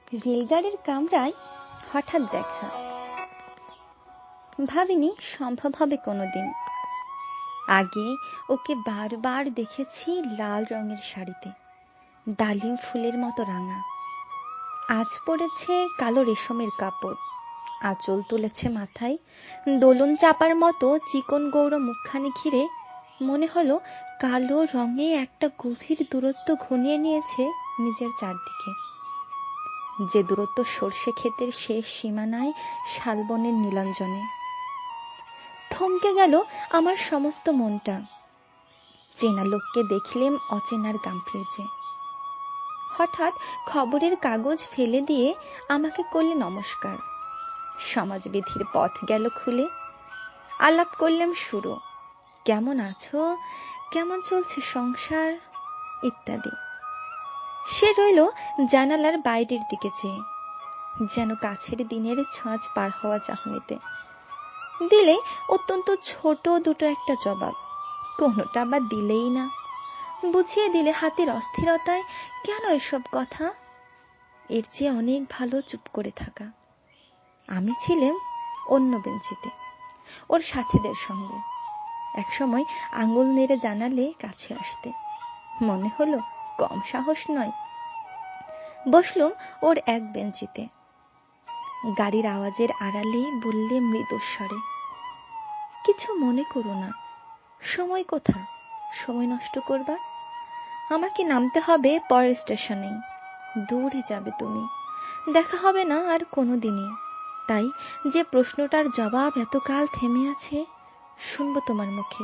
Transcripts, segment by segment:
রেলগাড়ির কামরায় হঠাৎ দেখা। ভাবিনি সম্ভব হবে কোনোদিন। আগে ওকে বারবার দেখেছি লাল রঙের শাড়িতে, ডালিম ফুলের মতো রাঙা। আজ পরেছে কালো রেশমের কাপড়, আঁচল তুলেছে মাথায়, দোলন চাপার মতো চিকন গৌর মুখখানি ঘিরে মনে হলো কালো রঙে একটা গভীর দূরত্ব ঘনিয়ে নিয়েছে নিজের চারদিকে, যে দূরত্ব সর্ষে ক্ষেতের শেষ সীমানায় শালবনের নীলাঞ্জনে। থমকে গেল আমার সমস্ত মনটা। চেনা লোককে দেখলেম অচেনার গাম্ভীর্যে। হঠাৎ খবরের কাগজ ফেলে দিয়ে আমাকে করলে নমস্কার। সমাজবিধির পথ গেল খুলে। আলাপ করলাম শুরু, কেমন আছো, কেমন চলছে সংসার ইত্যাদি। সে রইল জানালার বাইরের দিকে চেয়ে, যেন কাছের দিনের ছোঁয়াচ পার হওয়া চাহনিতে। দিলে অত্যন্ত ছোট দুটো একটা জবাব, কোনোটা বা দিলেই না। বুঝিয়ে দিলে হাতের অস্থিরতায় কেন এসব কথা, এর চেয়ে অনেক ভালো চুপ করে থাকা। আমি ছিলাম অন্য বেঞ্চিতে, ওর সাথীদের সঙ্গে। একসময় আঙুল নেড়ে জানালে কাছে আসতে, মনে হলো কম সাহস নয়। বসলুম ওর এক বেঞ্চিতে। গাড়ির আওয়াজের আড়ালে বললে মৃদুস্বরে, কিছু মনে করো না, সময় কোথা সময় নষ্ট করবার। আমাকে নামতে হবে পরের স্টেশনেই, দূরে যাবে তুমি, দেখা হবে না আর কোনোদিনই। তাই যে প্রশ্নটার জবাব এতকাল থেমে আছে শুনবো তোমার মুখে,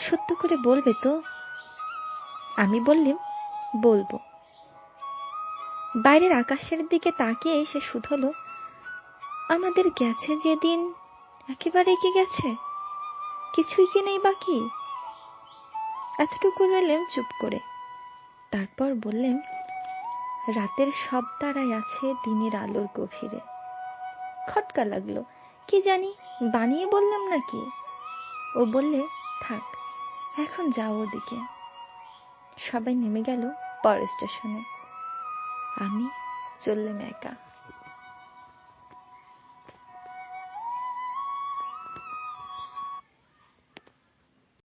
সত্য করে বলবে তো? আমি বললাম বলবো। বাইরের আকাশের দিকে তাকিয়ে সে শুধলো, আমাদের গেছে যেদিন একেবারে কি গেছে, কিছুই কি নেই বাকি। এতটুকু রইলেম চুপ করে। তারপর বললেন, রাতের সব তারাই আছে দিনের আলোর গভীরে। খটকা লাগলো, কি জানি বানিয়ে বললাম নাকি। ও বললে, থাক এখন যাও ওদিকে। সবাই নেমে গেল পরের স্টেশনে, আমি চললাম একা।